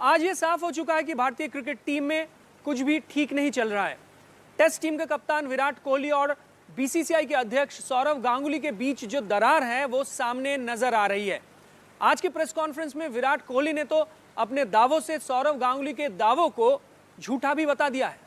आज ये साफ हो चुका है कि भारतीय क्रिकेट टीम में कुछ भी ठीक नहीं चल रहा है। टेस्ट टीम के कप्तान विराट कोहली और बीसीसीआई के अध्यक्ष सौरव गांगुली के बीच जो दरार है वो सामने नजर आ रही है। आज की प्रेस कॉन्फ्रेंस में विराट कोहली ने तो अपने दावों से सौरव गांगुली के दावों को झूठा भी बता दिया है।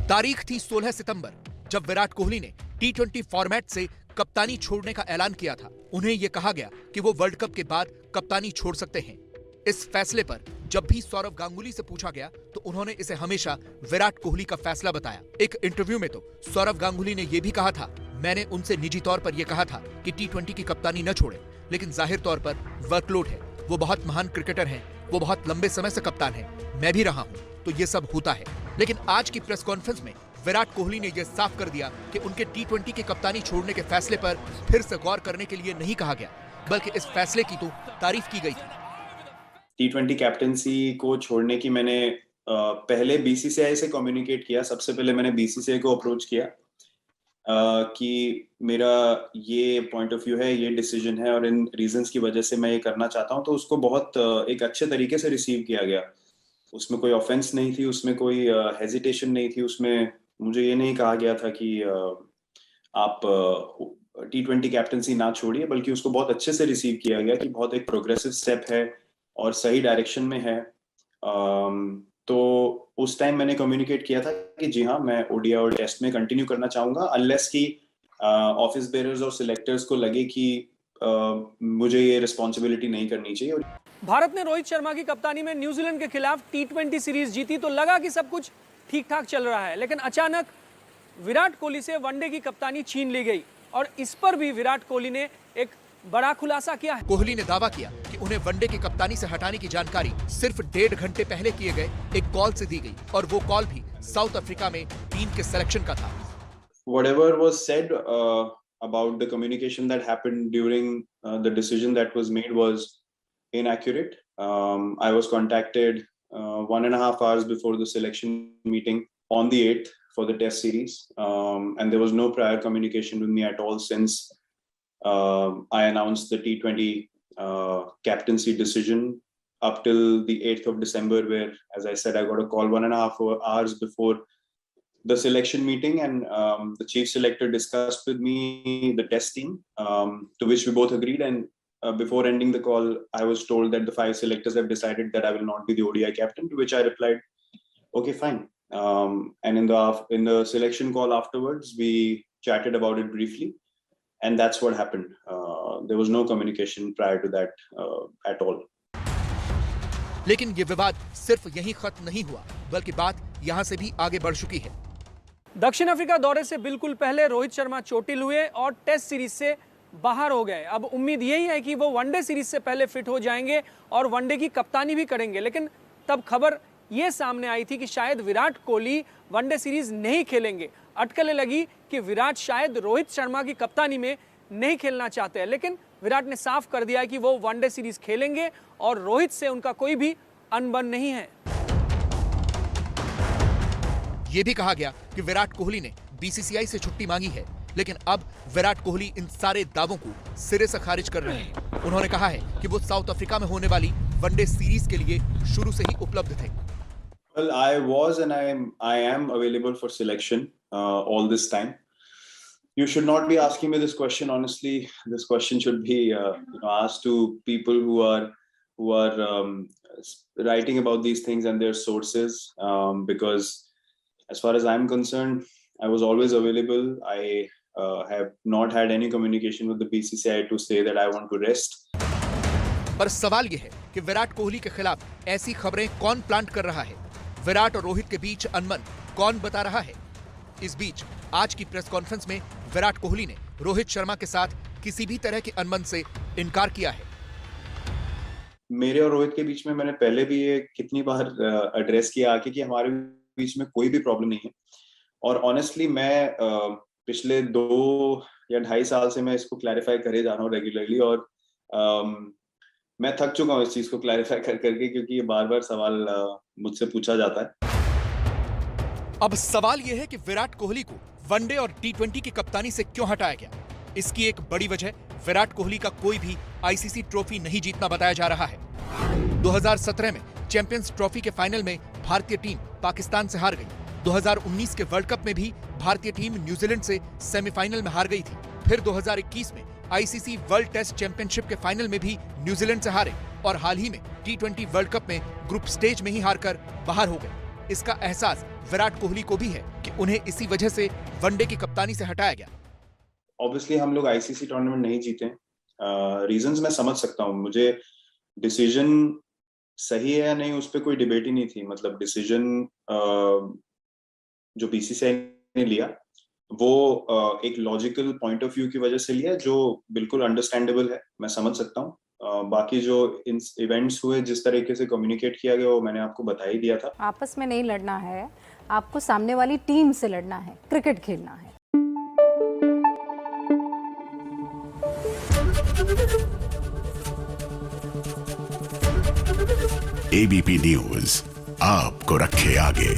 तारीख थी 16 सितंबर, जब विराट कोहली ने टी20 फॉर्मेट से कप्तानी छोड़ने का ऐलान किया था। उन्हें यह कहा गया कि वो वर्ल्ड कप के बाद कप्तानी छोड़ सकते हैं। इस फैसले पर जब भी सौरव गांगुली से पूछा गया तो उन्होंने इसे हमेशा विराट कोहली का फैसला बताया। एक इंटरव्यू में तो सौरव गांगुली ने यह भी कहा था, मैंने उनसे निजी तौर पर यह कहा था कि टी20 की कप्तानी न छोड़े, लेकिन जाहिर तौर पर वर्कलोड है। वो बहुत महान क्रिकेटर हैं, वो बहुत लंबे समय से कप्तान हैं, मैं भी रहा हूं, तो ये सब होता है। लेकिन आज की प्रेस कॉन्फ्रेंस में विराट कोहली ने यह साफ कर दिया कि उनके टी20 की कप्तानी छोड़ने के फैसले पर फिर से गौर करने के लिए नहीं कहा गया, बल्कि इस फैसले की तो तारीफ की गई थी। टी20 कैप्टनसी को छोड़ने की मैंने पहले बीसीसीआई से कम्युनिकेट किया। सबसे पहले मैंने बीसीसीआई को अप्रोच किया कि मेरा ये पॉइंट ऑफ व्यू है, ये डिसीजन है और इन रीजंस की वजह से मैं ये करना चाहता हूँ। तो उसको बहुत एक अच्छे तरीके से रिसीव किया गया। उसमें कोई ऑफेंस नहीं थी, उसमें कोई हेजिटेशन नहीं थी। उसमें मुझे ये नहीं कहा गया था कि आप टी20 कैप्टनसी ना छोड़िए, बल्कि उसको बहुत अच्छे से रिसीव किया गया कि बहुत एक प्रोग्रेसिव स्टेप है और सही डायरेक्शन में है। तो उस टाइम मैंने कम्युनिकेट किया था कि जी हाँ, मैं ओडीआई और टेस्ट में कंटिन्यू करना चाहूंगा, अनलेस कि ऑफिस बेयरर्स और सिलेक्टर्स को लगे कि मुझे ये रिस्पॉन्सिबिलिटी नहीं करनी चाहिए। भारत ने रोहित शर्मा की कप्तानी में न्यूजीलैंड के खिलाफ टी20 सीरीज जीती तो लगा कि सब कुछ ठीक ठाक चल रहा है, लेकिन अचानक विराट कोहली से वनडे की कप्तानी छीन ली गई और इस पर भी विराट कोहली ने एक बड़ा खुलासा किया है। कोहली ने दावा किया कि उन्हें वनडे की कप्तानी से हटाने की जानकारी सिर्फ 1.5 घंटे पहले किए गए एक कॉल से दी गई और वो कॉल भी साउथ अफ्रीका में टीम के सिलेक्शन का था। Whatever was said about the communication that happened during the decision that was made was inaccurate. I was contacted 1.5 hours before the selection meeting on the 8th for the test series, and there was no prior communication with me at all since I announced the T20 captaincy decision up till the 8th of December, where, as I said, I got a call 1.5 hours before the selection meeting, and the chief selector discussed with me the test team, to which we both agreed. And before ending the call, I was told that the 5 selectors have decided that I will not be the ODI captain, to which I replied, okay, fine. And in the selection call afterwards, we chatted about it briefly, and that's what happened. There was no communication prior to that at all. लेकिन ये विवाद सिर्फ यहीं खत्म नहीं हुआ, बल्कि बात यहां से भी आगे बढ़ चुकी है। दक्षिण अफ्रीका दौरे से बिल्कुल पहले रोहित शर्मा चोटिल हुए और टेस्ट सीरीज से बाहर हो गए। अब उम्मीद यही है कि वो वनडे सीरीज से पहले फिट हो जाएंगे और वनडे की कप्तानी भी करेंगे, लेकिन तब खबर ये सामने आई थी कि शायद विराट कोहली वनडे सीरीज नहीं खेलेंगे। अटकलें लगी कि विराट शायद रोहित शर्मा की कप्तानी में नहीं खेलना चाहते हैं, लेकिन विराट ने साफ कर दिया कि वो वनडे सीरीज खेलेंगे और रोहित से उनका कोई भी अनबन नहीं है। यह भी कहा गया कि विराट कोहली ने बीसीसीआई से छुट्टी मांगी है, लेकिन अब विराट कोहली इन सारे दावों को सिरे से खारिज कर रहे हैं। उन्होंने कहा है कि वो साउथ अफ्रीका में होने वाली वनडे सीरीज के लिए शुरू से ही उपलब्ध थे। Well, I was and I am available for selection all this time. You should not be asking me this question. Honestly, this question should be asked to people who are writing about these things and their sources. Because as far as I'm concerned, I was always available. I have not had any communication with the BCCI to say that I want to rest. पर सवाल यह है कि विराट कोहली के खिलाफ ऐसी खबरें कौन प्लांट कर रहा है? विराट और रोहित के बीच अनबन कौन बता रहा है? इस बीच आज की प्रेस कॉन्फ्रेंस में विराट कोहली ने रोहित शर्मा के साथ किसी भी तरह की अनबन से इनकार किया है। मेरे और रोहित के बीच में मैंने पहले भी ये कितनी बार एड्रेस किया आके कि हमारे बीच में कोई भी प्रॉब्लम नहीं है। और ऑनेस्टली मैं पिछले 2 या 2.5 साल से मैं इसको क्लैरिफाई करे जा रहा हूँ रेगुलरली, और मैं थक चुका हूँ इस चीज को क्लैरिफाई करके, क्योंकि ये बार-बार सवाल मुझसे पूछा जाता है। अब सवाल यह है कि विराट कोहली को वनडे और टी20 की कप्तानी से क्यों हटाया गया? इसकी एक बड़ी वजह विराट कोहली का कोई भी आईसीसी ट्रॉफी नहीं जीतना बताया जा रहा है। 2017 में चैंपियंस ट्रॉफी के फाइनल में भारतीय टीम पाकिस्तान से हार गई। 2019 के वर्ल्ड कप में भी भारतीय टीम न्यूजीलैंड से सेमीफाइनल में हार गई थी। फिर 2021 में आईसीसी वर्ल्ड टेस्ट चैंपियनशिप के फाइनल में भी न्यूजीलैंड से हारे और हाल ही में T20 वर्ल्ड कप में ग्रुप स्टेज में ही हारकर बाहर हो गए। इसका एहसास विराट कोहली को भी है कि उन्हें इसी वजह से वनडे की कप्तानी से हटाया गया। ऑब्वियसली हम लोग आईसीसी टूर्नामेंट नहीं जीते। रीजंस मैं समझ सकता हूँ। मुझे डिसीजन सही है या नहीं उस पर कोई डिबेट ही नहीं थी। मतलब डिसीजन जो बीसीसीआई ने लिया वो एक लॉजिकल पॉइंट ऑफ व्यू की वजह से लिया, जो बिल्कुल अंडरस्टैंडेबल है, मैं समझ सकता हूँ। बाकी जो इवेंट्स हुए, जिस तरीके से कम्युनिकेट किया गया, वो मैंने आपको बता ही दिया था। आपस में नहीं लड़ना है, आपको सामने वाली टीम से लड़ना है, क्रिकेट खेलना है। एबीपी न्यूज आपको रखे आगे।